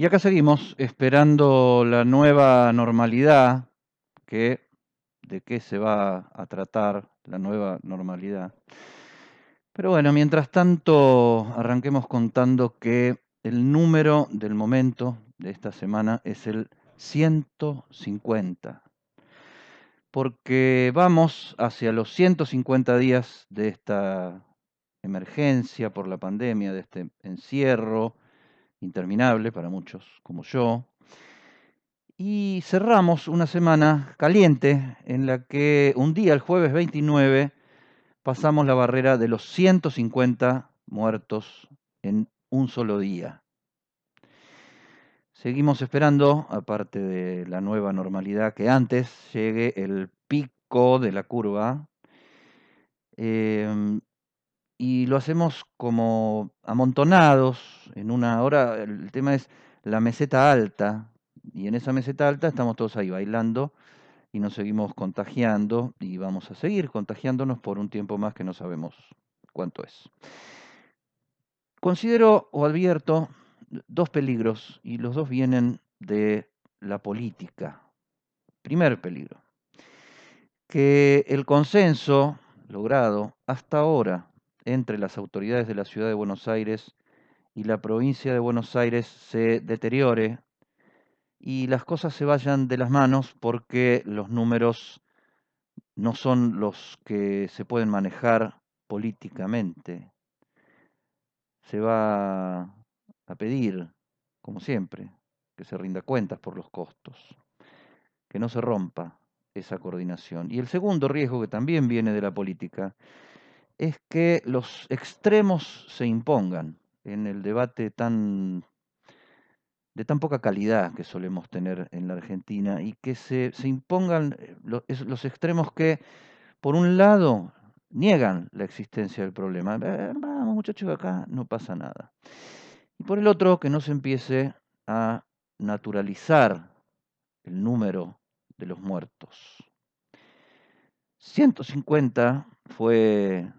Y acá seguimos esperando la nueva normalidad, ¿de qué se va a tratar la nueva normalidad? Pero bueno, mientras tanto, arranquemos contando que el número del momento de esta semana es el 150, porque vamos hacia los 150 días de esta emergencia por la pandemia, de este encierro interminable para muchos como yo. Y cerramos una semana caliente en la que un día, el jueves 29, pasamos la barrera de los 150 muertos en un solo día. Seguimos esperando, aparte de la nueva normalidad, que antes llegue el pico de la curva. em, y lo hacemos como amontonados en una hora. El tema es la meseta alta, y en esa meseta alta estamos todos ahí bailando y nos seguimos contagiando y vamos a seguir contagiándonos por un tiempo más que no sabemos cuánto es. Considero o advierto dos peligros y los dos vienen de la política. Primer peligro, que el consenso logrado hasta ahora entre las autoridades de la ciudad de Buenos Aires y la provincia de Buenos Aires se deteriore y las cosas se vayan de las manos porque los números no son los que se pueden manejar políticamente. Se va a pedir, como siempre, que se rinda cuentas por los costos, que no se rompa esa coordinación. Y el segundo riesgo, que también viene de la política, es que los extremos se impongan en el debate de tan poca calidad que solemos tener en la Argentina y que se impongan los extremos que, por un lado, niegan la existencia del problema. Vamos, muchachos, acá no pasa nada. Y por el otro, que no se empiece a naturalizar el número de los muertos. 150 fue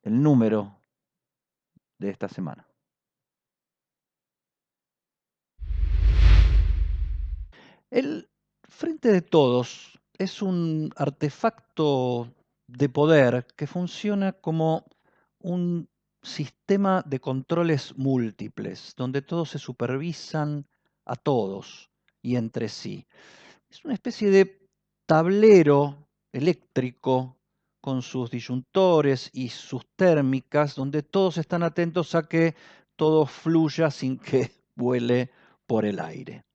el número de esta semana. El Frente de Todos es un artefacto de poder que funciona como un sistema de controles múltiples, donde todos se supervisan a todos y entre sí. Es una especie de tablero eléctrico con sus disyuntores y sus térmicas, donde todos están atentos a que todo fluya sin que vuele por el aire.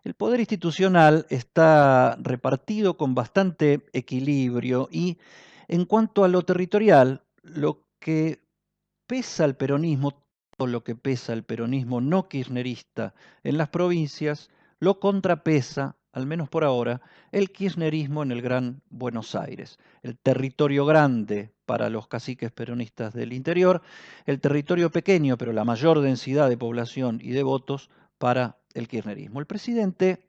El poder institucional está repartido con bastante equilibrio y en cuanto a lo territorial, lo que pesa el peronismo, todo lo que pesa el peronismo no kirchnerista en las provincias, lo contrapesa, al menos por ahora, el kirchnerismo en el Gran Buenos Aires. El territorio grande para los caciques peronistas del interior, el territorio pequeño, pero la mayor densidad de población y de votos para el kirchnerismo. El presidente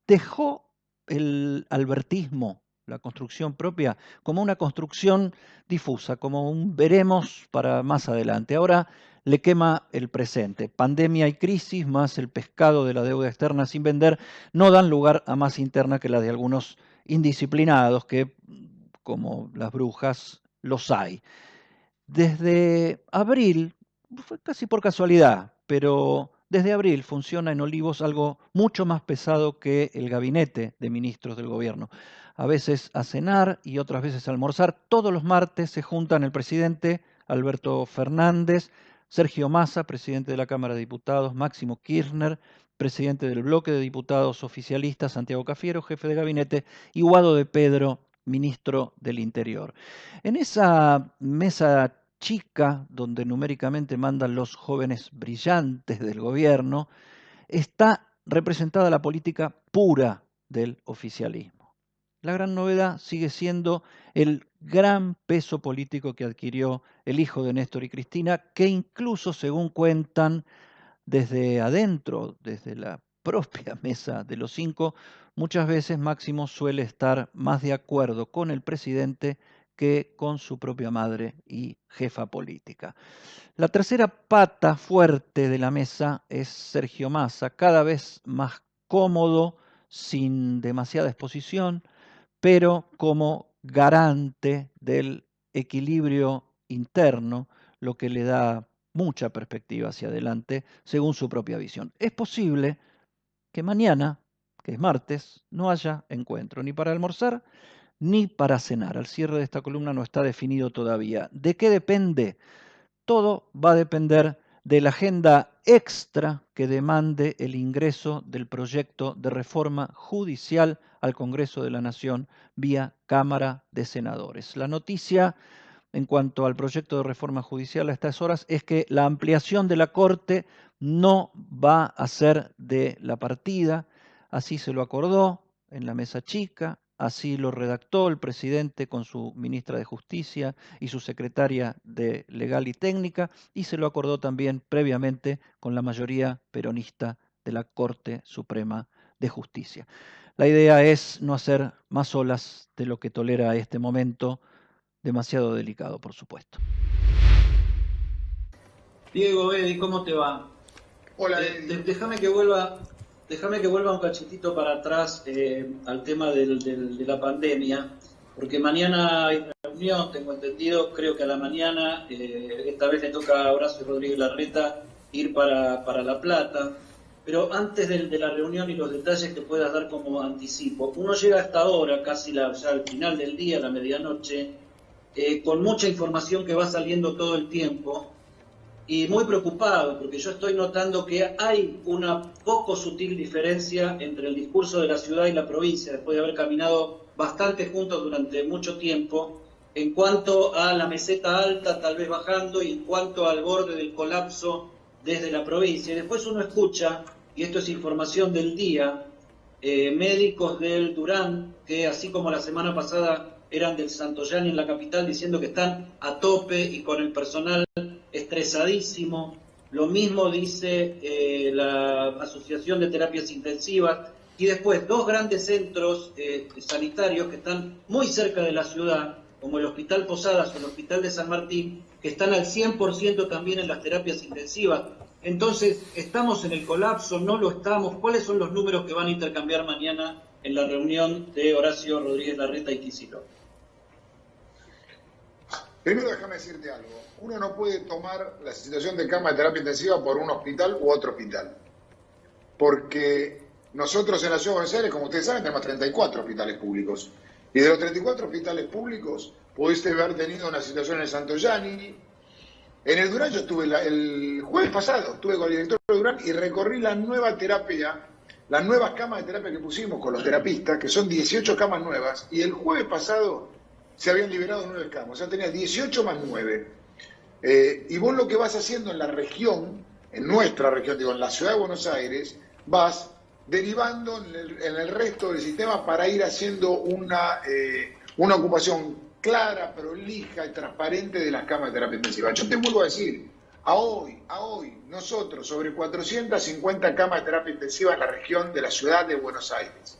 dejó el albertismo, la construcción propia, como una construcción difusa, como un veremos para más adelante. Ahora le quema el presente. Pandemia y crisis, más el pescado de la deuda externa sin vender, no dan lugar a más interna que la de algunos indisciplinados, que, como las brujas, los hay. Desde abril, fue casi por casualidad, pero desde abril funciona en Olivos algo mucho más pesado que el gabinete de ministros del gobierno. A veces a cenar y otras veces a almorzar. Todos los martes se juntan el presidente Alberto Fernández, Sergio Massa, presidente de la Cámara de Diputados, Máximo Kirchner, presidente del bloque de diputados oficialistas, Santiago Cafiero, jefe de gabinete, y Guado de Pedro, ministro del Interior. En esa mesa chica, donde numéricamente mandan los jóvenes brillantes del gobierno, está representada la política pura del oficialismo. La gran novedad sigue siendo el gran peso político que adquirió el hijo de Néstor y Cristina, que incluso, según cuentan desde adentro, desde la propia mesa de los cinco, muchas veces Máximo suele estar más de acuerdo con el presidente que con su propia madre y jefa política. La tercera pata fuerte de la mesa es Sergio Massa, cada vez más cómodo, sin demasiada exposición, pero como garante del equilibrio interno, lo que le da mucha perspectiva hacia adelante según su propia visión. Es posible que mañana, que es martes, no haya encuentro ni para almorzar ni para cenar. Al cierre de esta columna no está definido todavía. ¿De qué depende? Todo va a depender de la agenda extra que demande el ingreso del proyecto de reforma judicial al Congreso de la Nación vía Cámara de Senadores. La noticia en cuanto al proyecto de reforma judicial a estas horas es que la ampliación de la Corte no va a ser de la partida, así se lo acordó en la mesa chica, así lo redactó el presidente con su ministra de Justicia y su secretaria de Legal y Técnica, y se lo acordó también previamente con la mayoría peronista de la Corte Suprema de Justicia. La idea es no hacer más olas de lo que tolera este momento, demasiado delicado, por supuesto. Diego, Eddie, ¿cómo te va? Hola, Déjame que vuelva un cachitito para atrás al tema de la pandemia, porque mañana hay reunión, tengo entendido, creo que a la mañana, esta vez le toca a Horacio Rodríguez Larreta ir para La Plata, pero antes de la reunión y los detalles que puedas dar como anticipo, uno llega a esta hora, casi ya al final del día, a la medianoche, con mucha información que va saliendo todo el tiempo, y muy preocupado porque yo estoy notando que hay una poco sutil diferencia entre el discurso de la ciudad y la provincia, después de haber caminado bastante juntos durante mucho tiempo, en cuanto a la meseta alta tal vez bajando y en cuanto al borde del colapso desde la provincia. Y después uno escucha, y esto es información del día, médicos del Durán, que así como la semana pasada eran del Santoyani en la capital, diciendo que están a tope y con el personal estresadísimo. Lo mismo dice la Asociación de Terapias Intensivas. Y después dos grandes centros sanitarios que están muy cerca de la ciudad, como el Hospital Posadas o el Hospital de San Martín, que están al 100% también en las terapias intensivas. Entonces, ¿estamos en el colapso? ¿No lo estamos? ¿Cuáles son los números que van a intercambiar mañana en la reunión de Horacio Rodríguez Larreta y Kicillof? Primero déjame decirte algo. Uno no puede tomar la situación de cama de terapia intensiva por un hospital u otro hospital. Porque nosotros en la Ciudad de Buenos Aires, como ustedes saben, tenemos 34 hospitales públicos. Y de los 34 hospitales públicos, pudiste haber tenido una situación en el Santoyani. En el Durán yo estuve el jueves pasado, estuve con el director del Durán y recorrí la nueva terapia, las nuevas camas de terapia que pusimos con los terapistas, que son 18 camas nuevas, y el jueves pasado se habían liberado 9 camas, o sea, tenías 18 más 9. Y vos lo que vas haciendo en la región, en nuestra región, digo, en la Ciudad de Buenos Aires, vas derivando en el resto del sistema para ir haciendo una ocupación clara, prolija y transparente de las camas de terapia intensiva. Yo te vuelvo a decir, a hoy, nosotros sobre 450 camas de terapia intensiva en la región de la Ciudad de Buenos Aires.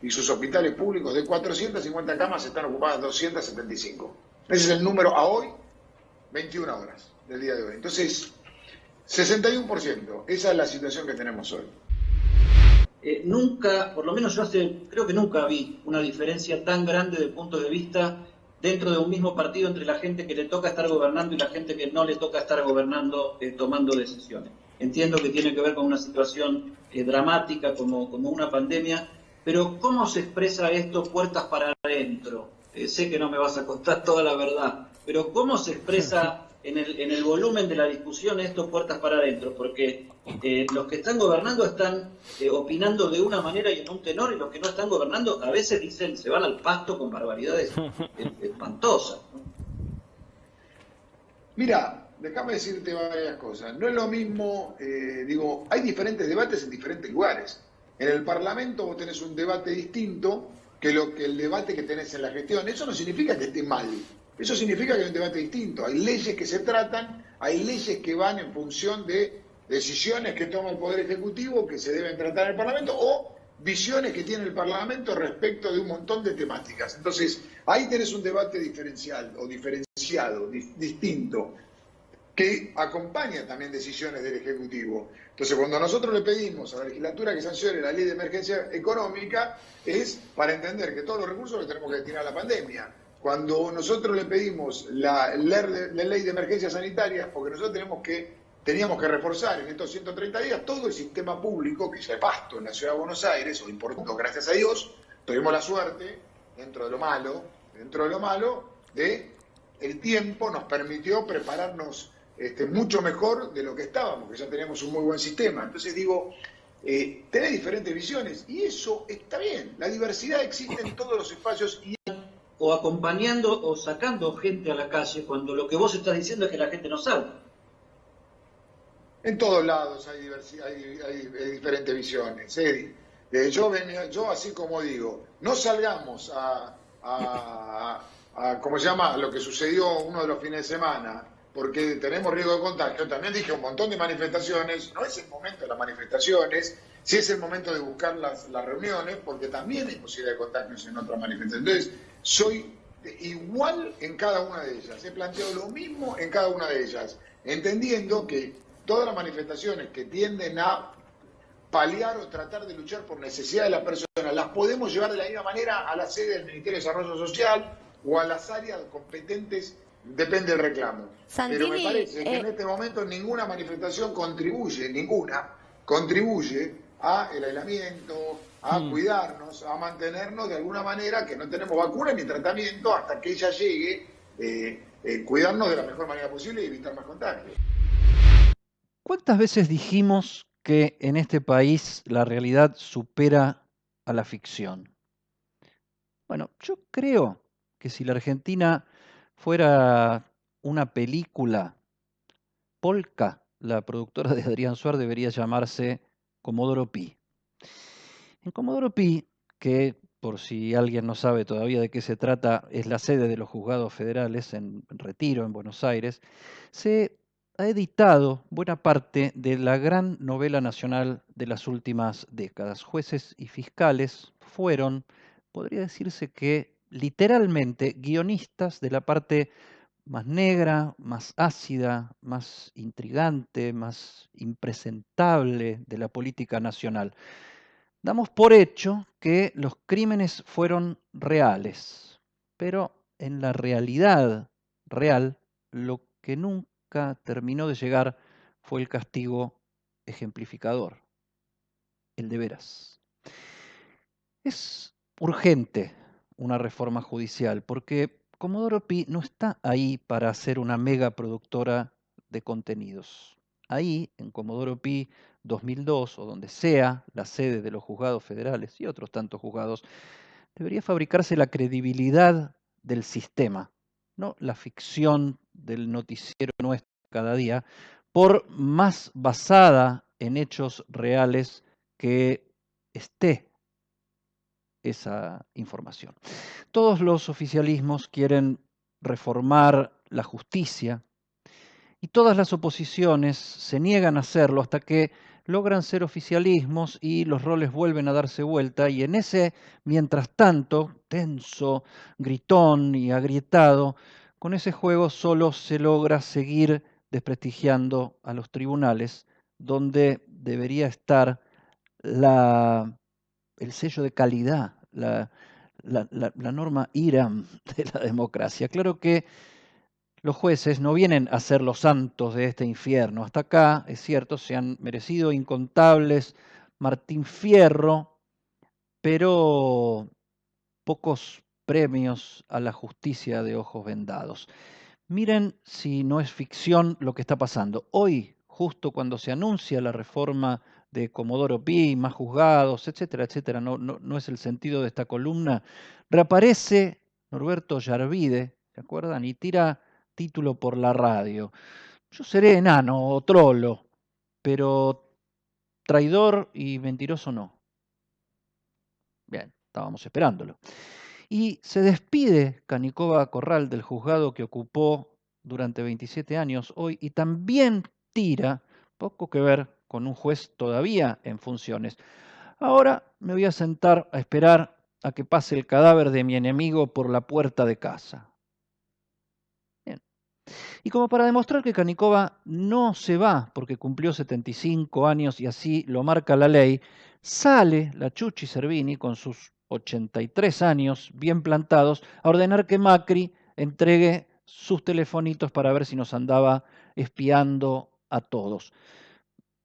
Y sus hospitales públicos, de 450 camas están ocupadas 275. Ese es el número a hoy, 21 horas del día de hoy. Entonces, 61%. Esa es la situación que tenemos hoy. Nunca, por lo menos yo creo que nunca vi una diferencia tan grande de puntos de vista dentro de un mismo partido entre la gente que le toca estar gobernando y la gente que no le toca estar gobernando, tomando decisiones. Entiendo que tiene que ver con una situación dramática como una pandemia, pero ¿cómo se expresa esto puertas para adentro? Sé que no me vas a contar toda la verdad, pero ¿cómo se expresa en el volumen de la discusión esto puertas para adentro? Porque los que están gobernando están opinando de una manera y en un tenor, y los que no están gobernando a veces dicen, se van al pasto con barbaridades espantosas, ¿no? Mira, déjame decirte varias cosas. No es lo mismo, hay diferentes debates en diferentes lugares. En el Parlamento vos tenés un debate distinto que el debate que tenés en la gestión. Eso no significa que esté mal. Eso significa que hay un debate distinto. Hay leyes que se tratan, hay leyes que van en función de decisiones que toma el Poder Ejecutivo que se deben tratar en el Parlamento o visiones que tiene el Parlamento respecto de un montón de temáticas. Entonces, ahí tenés un debate diferencial o diferenciado, distinto, que acompaña también decisiones del Ejecutivo. Entonces, cuando nosotros le pedimos a la legislatura que sancione la ley de emergencia económica, es para entender que todos los recursos los tenemos que destinar a la pandemia. Cuando nosotros le pedimos la ley de emergencia sanitaria, porque nosotros teníamos que reforzar en estos 130 días todo el sistema público, que ya es vasto en la Ciudad de Buenos Aires, o importante, gracias a Dios, tuvimos la suerte, dentro de lo malo, de el tiempo nos permitió prepararnos mucho mejor de lo que estábamos, que ya teníamos un muy buen sistema. Entonces digo, tenés diferentes visiones y eso está bien. La diversidad existe en todos los espacios. O acompañando o sacando gente a la calle cuando lo que vos estás diciendo es que la gente no salga. En todos lados hay diferentes visiones. Yo así como digo, no salgamos ¿cómo se llama? Lo que sucedió uno de los fines de semana, porque tenemos riesgo de contagio. También dije un montón de manifestaciones, no es el momento de las manifestaciones, sí es el momento de buscar las reuniones, porque también hay posibilidad de contagios en otras manifestaciones. Entonces, soy igual en cada una de ellas, he planteado lo mismo en cada una de ellas, entendiendo que todas las manifestaciones que tienden a paliar o tratar de luchar por necesidad de la persona, las podemos llevar de la misma manera a la sede del Ministerio de Desarrollo Social o a las áreas competentes, depende del reclamo. Santini, pero me parece que en este momento ninguna manifestación contribuye a el aislamiento, a cuidarnos, a mantenernos de alguna manera, que no tenemos vacuna ni tratamiento hasta que ella llegue, cuidarnos de la mejor manera posible y evitar más contagios. ¿Cuántas veces dijimos que en este país la realidad supera a la ficción? Bueno, yo creo que si la Argentina fuera una película, Polka, la productora de Adrián Suar, debería llamarse Comodoro Pi. En Comodoro Pi, que por si alguien no sabe todavía de qué se trata, es la sede de los juzgados federales en Retiro, en Buenos Aires, se ha editado buena parte de la gran novela nacional de las últimas décadas. Jueces y fiscales fueron, podría decirse que literalmente, guionistas de la parte más negra, más ácida, más intrigante, más impresentable de la política nacional. Damos por hecho que los crímenes fueron reales, pero en la realidad real, lo que nunca terminó de llegar fue el castigo ejemplificador, el de veras. Es urgente una reforma judicial porque Comodoro Pi no está ahí para ser una mega productora de contenidos. Ahí, en Comodoro Pi 2002, o donde sea la sede de los juzgados federales y otros tantos juzgados, debería fabricarse la credibilidad del sistema, no la ficción del noticiero nuestro cada día, por más basada en hechos reales que esté esa información. Todos los oficialismos quieren reformar la justicia y todas las oposiciones se niegan a hacerlo hasta que logran ser oficialismos y los roles vuelven a darse vuelta y en ese, mientras tanto, tenso, gritón y agrietado, con ese juego solo se logra seguir desprestigiando a los tribunales, donde debería estar el sello de calidad, la norma IRAM de la democracia. Claro que los jueces no vienen a ser los santos de este infierno. Hasta acá, es cierto, se han merecido incontables Martín Fierro, pero pocos premios a la justicia de ojos vendados. Miren si no es ficción lo que está pasando. Hoy, justo cuando se anuncia la reforma de Comodoro Pi, más juzgados, etcétera, etcétera, no es el sentido de esta columna, reaparece Norberto Yarvide, ¿se acuerdan? Y tira título por la radio. Yo seré enano o trolo, pero traidor y mentiroso no. Bien, estábamos esperándolo. Y se despide Canicova Corral del juzgado que ocupó durante 27 años hoy y también tira, poco que ver con un juez todavía en funciones, Ahora me voy a sentar a esperar a que pase el cadáver de mi enemigo por la puerta de casa. Bien. Y como para demostrar que Canicova no se va porque cumplió 75 años y así lo marca la ley, sale la Chuchi Cervini con sus 83 años bien plantados a ordenar que Macri entregue sus telefonitos para ver si nos andaba espiando a todos.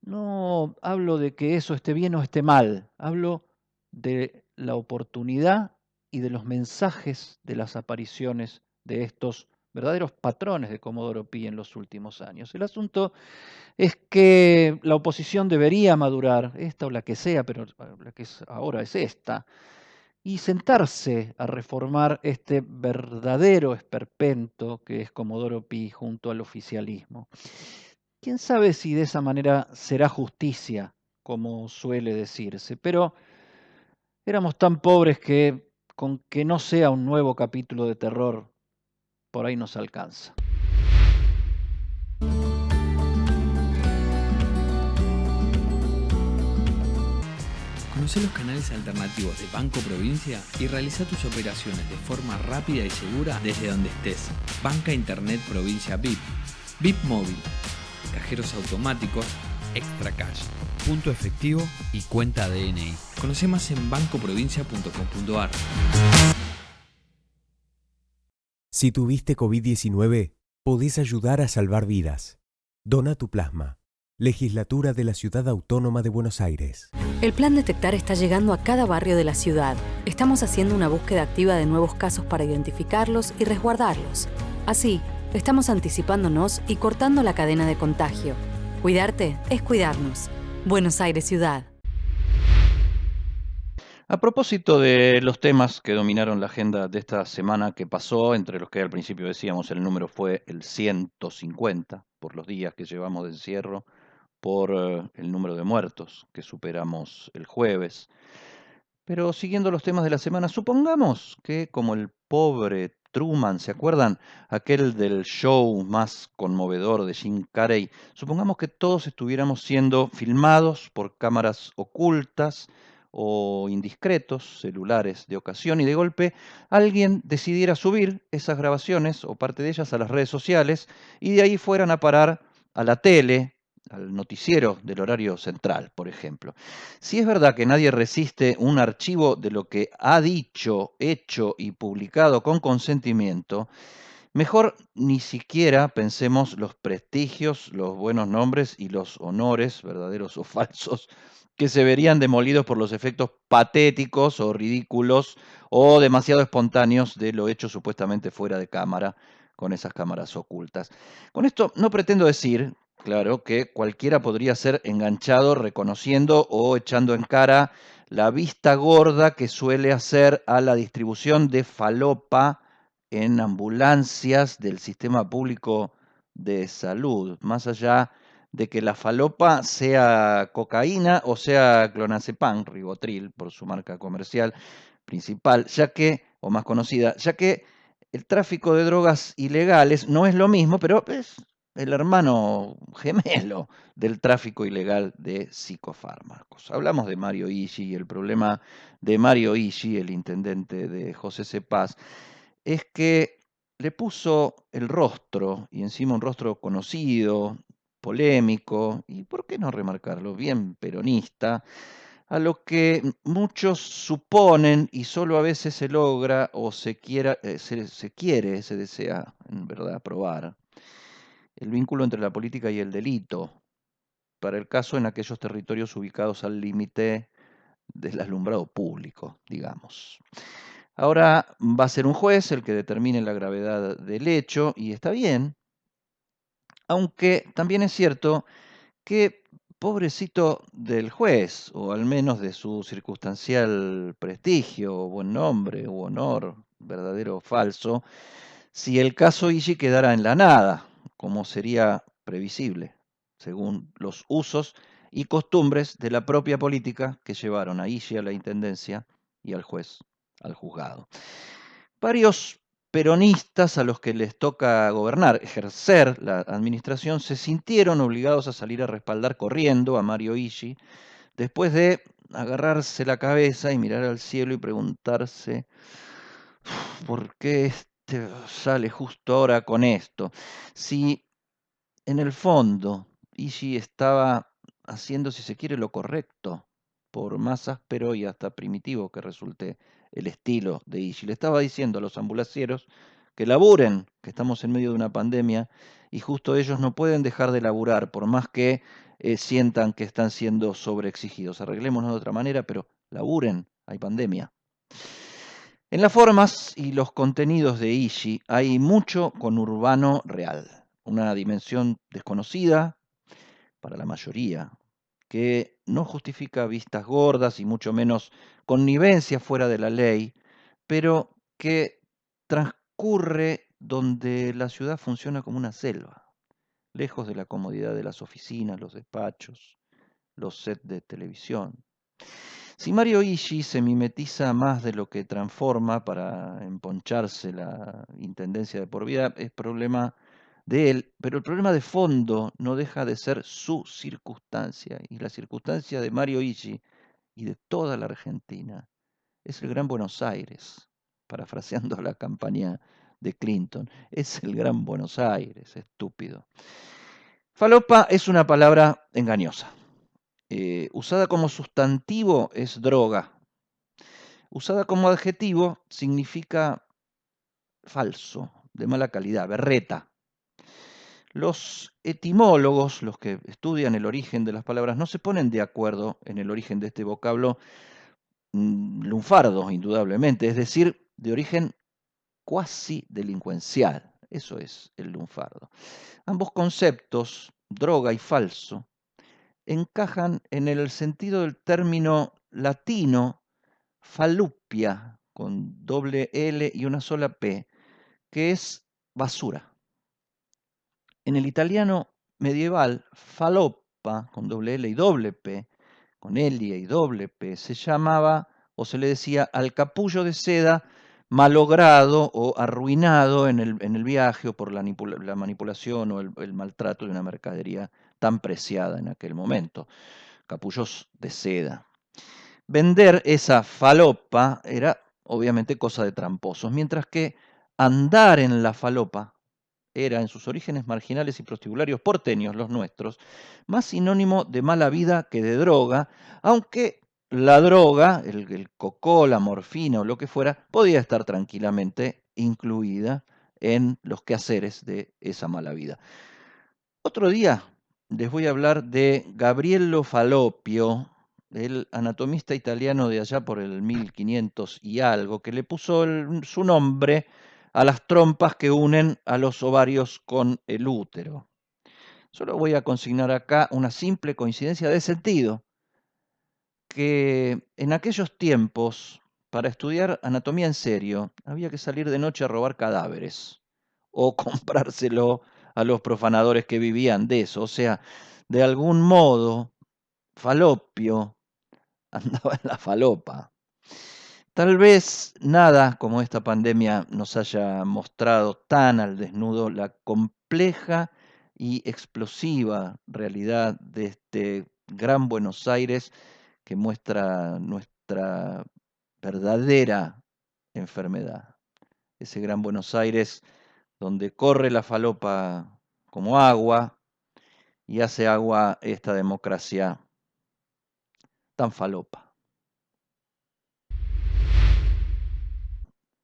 No hablo de que eso esté bien o esté mal, hablo de la oportunidad y de los mensajes de las apariciones de estos verdaderos patrones de Comodoro Pi en los últimos años. El asunto es que la oposición debería madurar, esta o la que sea, pero la que es ahora es esta, y sentarse a reformar este verdadero esperpento que es Comodoro Pi junto al oficialismo. Quién sabe si de esa manera será justicia, como suele decirse, pero éramos tan pobres que con que no sea un nuevo capítulo de terror, por ahí nos alcanza. Conoce los canales alternativos de Banco Provincia y realiza tus operaciones de forma rápida y segura desde donde estés. Banca Internet Provincia VIP, VIP Móvil, cajeros automáticos, Extra Cash, punto efectivo y cuenta DNI. Conoce más en bancoprovincia.com.ar. Si tuviste COVID-19, podés ayudar a salvar vidas. Dona tu plasma. Legislatura de la Ciudad Autónoma de Buenos Aires. El plan Detectar está llegando a cada barrio de la ciudad. Estamos haciendo una búsqueda activa de nuevos casos para identificarlos y resguardarlos. Así, estamos anticipándonos y cortando la cadena de contagio. Cuidarte es cuidarnos. Buenos Aires Ciudad. A propósito de los temas que dominaron la agenda de esta semana que pasó, entre los que al principio decíamos el número fue el 150, por los días que llevamos de encierro, por el número de muertos que superamos el jueves. Pero siguiendo los temas de la semana, supongamos que como el pobre Truman, ¿se acuerdan? Aquel del show más conmovedor de Jim Carrey. Supongamos que todos estuviéramos siendo filmados por cámaras ocultas o indiscretos, celulares de ocasión, y de golpe alguien decidiera subir esas grabaciones o parte de ellas a las redes sociales y de ahí fueran a parar a la tele, al noticiero del horario central, por ejemplo. Si es verdad que nadie resiste un archivo de lo que ha dicho, hecho y publicado con consentimiento, mejor ni siquiera pensemos los prestigios, los buenos nombres y los honores, verdaderos o falsos, que se verían demolidos por los efectos patéticos o ridículos o demasiado espontáneos de lo hecho supuestamente fuera de cámara con esas cámaras ocultas. Con esto no pretendo decir, claro, que cualquiera podría ser enganchado reconociendo o echando en cara la vista gorda que suele hacer a la distribución de falopa en ambulancias del sistema público de salud, más allá de que la falopa sea cocaína o sea clonazepam, Rivotril, por su marca comercial principal, ya que, o más conocida, ya que el tráfico de drogas ilegales no es lo mismo, pero es el hermano gemelo del tráfico ilegal de psicofármacos. Hablamos de Mario Ishi y el problema de Mario Ishi, el intendente de José Cepaz, es que le puso el rostro, y encima un rostro conocido, polémico, y por qué no remarcarlo, bien peronista, a lo que muchos suponen y solo a veces se logra o se quiere, se desea en verdad probar, el vínculo entre la política y el delito, para el caso en aquellos territorios ubicados al límite del alumbrado público, digamos. Ahora va a ser un juez el que determine la gravedad del hecho, y está bien, aunque también es cierto que pobrecito del juez, o al menos de su circunstancial prestigio, buen nombre u honor, verdadero o falso, si el caso Ishi quedara en la nada, como sería previsible, según los usos y costumbres de la propia política que llevaron a Ishi a la intendencia y al juez al juzgado. Varios peronistas a los que les toca gobernar, ejercer la administración, se sintieron obligados a salir a respaldar corriendo a Mario Ishi después de agarrarse la cabeza y mirar al cielo y preguntarse, ¿por qué sale justo ahora con esto? Si en el fondo Ishii estaba haciendo, si se quiere, lo correcto, por más áspero y hasta primitivo que resulte el estilo de Ishii. Le estaba diciendo a los ambulancieros que laburen, que estamos en medio de una pandemia y justo ellos no pueden dejar de laburar, por más que sientan que están siendo sobreexigidos. Arreglémonos de otra manera, pero laburen, hay pandemia. En las formas y los contenidos de Ishii hay mucho conurbano real, una dimensión desconocida para la mayoría, que no justifica vistas gordas y mucho menos connivencia fuera de la ley, pero que transcurre donde la ciudad funciona como una selva, lejos de la comodidad de las oficinas, los despachos, los sets de televisión. Si Mario Ishii se mimetiza más de lo que transforma para emponcharse la intendencia de por vida, es problema de él, pero el problema de fondo no deja de ser su circunstancia, y la circunstancia de Mario Ishii y de toda la Argentina es el Gran Buenos Aires, parafraseando la campaña de Clinton, es el Gran Buenos Aires, estúpido. Falopa es una palabra engañosa. Usada como sustantivo es droga. Usada como adjetivo significa falso, de mala calidad, berreta. Los etimólogos, los que estudian el origen de las palabras, no se ponen de acuerdo en el origen de este vocablo lunfardo, indudablemente, es decir, de origen cuasi delincuencial. Eso es el lunfardo. Ambos conceptos, droga y falso, encajan en el sentido del término latino falupia, con doble L y una sola P, que es basura. En el italiano medieval, falopa, con doble L y doble P, con Elia y doble P, se llamaba o se le decía al capullo de seda malogrado o arruinado en el viaje o por la manipulación o el maltrato de una mercadería tan preciada en aquel momento. Capullos de seda. Vender esa falopa era obviamente cosa de tramposos, mientras que andar en la falopa era, en sus orígenes marginales y prostibularios porteños, los nuestros, más sinónimo de mala vida que de droga, aunque la droga, el cocó, la morfina o lo que fuera, podía estar tranquilamente incluida en los quehaceres de esa mala vida. Otro día les voy a hablar de Gabriello Falloppio, el anatomista italiano de allá por el 1500 y algo, que le puso su nombre a las trompas que unen a los ovarios con el útero. Solo voy a consignar acá una simple coincidencia de sentido, que en aquellos tiempos, para estudiar anatomía en serio, había que salir de noche a robar cadáveres o comprárselo a los profanadores que vivían de eso. O sea, de algún modo, Falopio andaba en la falopa. Tal vez nada como esta pandemia nos haya mostrado tan al desnudo la compleja y explosiva realidad de este gran Buenos Aires que muestra nuestra verdadera enfermedad. Ese gran Buenos Aires donde corre la falopa como agua y hace agua esta democracia tan falopa.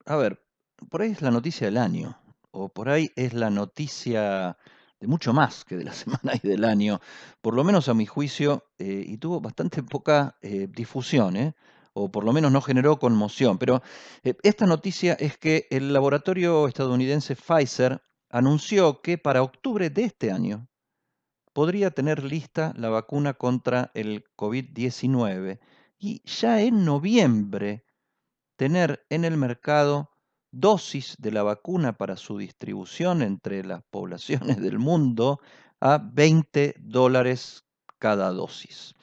A ver, por ahí es la noticia del año, o por ahí es la noticia de mucho más que de la semana y del año, por lo menos a mi juicio, y tuvo bastante poca difusión, o por lo menos no generó conmoción. Pero esta noticia es que el laboratorio estadounidense Pfizer anunció que para octubre de este año podría tener lista la vacuna contra el COVID-19 y ya en noviembre tener en el mercado dosis de la vacuna para su distribución entre las poblaciones del mundo a $20 cada dosis.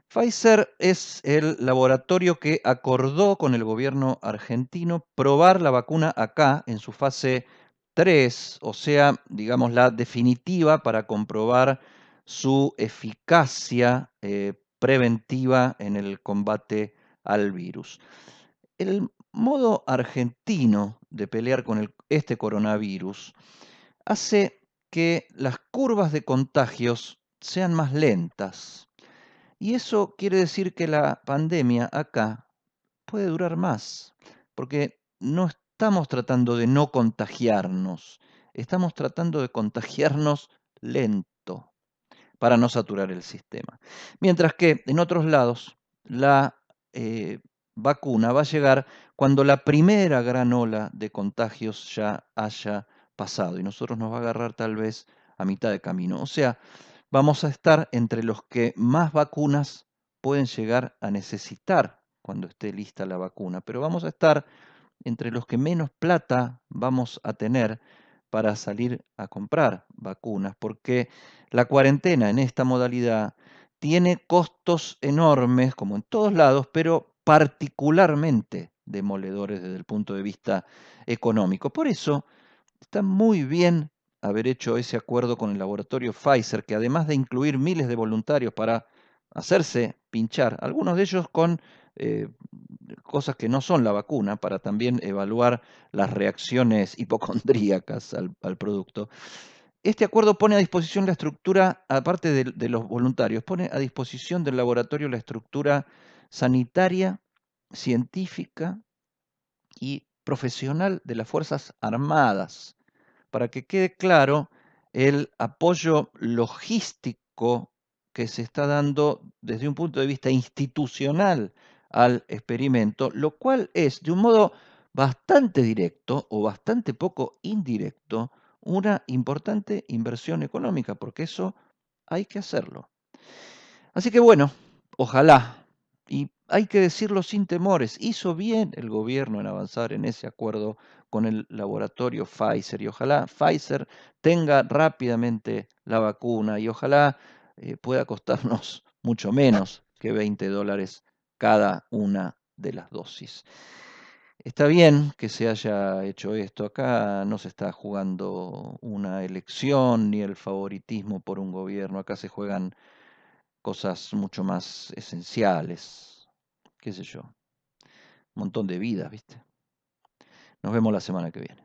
Pfizer es el laboratorio que acordó con el gobierno argentino probar la vacuna acá en su fase 3, o sea, digamos la definitiva para comprobar su eficacia preventiva en el combate al virus. El modo argentino de pelear con este coronavirus hace que las curvas de contagios sean más lentas. Y eso quiere decir que la pandemia acá puede durar más, porque no estamos tratando de no contagiarnos, estamos tratando de contagiarnos lento para no saturar el sistema. Mientras que en otros lados la vacuna va a llegar cuando la primera gran ola de contagios ya haya pasado y nosotros nos va a agarrar tal vez a mitad de camino. O sea, vamos a estar entre los que más vacunas pueden llegar a necesitar cuando esté lista la vacuna, pero vamos a estar entre los que menos plata vamos a tener para salir a comprar vacunas, porque la cuarentena en esta modalidad tiene costos enormes, como en todos lados, pero particularmente demoledores desde el punto de vista económico. Por eso está muy bien haber hecho ese acuerdo con el laboratorio Pfizer, que además de incluir miles de voluntarios para hacerse pinchar, algunos de ellos con cosas que no son la vacuna, para también evaluar las reacciones hipocondríacas al producto. Este acuerdo pone a disposición la estructura, aparte de los voluntarios, pone a disposición del laboratorio la estructura sanitaria, científica y profesional de las Fuerzas Armadas, para que quede claro el apoyo logístico que se está dando desde un punto de vista institucional al experimento, lo cual es de un modo bastante directo o bastante poco indirecto una importante inversión económica, porque eso hay que hacerlo. Así que bueno, ojalá, y hay que decirlo sin temores, hizo bien el gobierno en avanzar en ese acuerdo con el laboratorio Pfizer y ojalá Pfizer tenga rápidamente la vacuna y ojalá pueda costarnos mucho menos que $20 cada una de las dosis. Está bien que se haya hecho esto. Acá no se está jugando una elección ni el favoritismo por un gobierno. Acá se juegan cosas mucho más esenciales, qué sé yo, un montón de vidas, ¿viste? Nos vemos la semana que viene.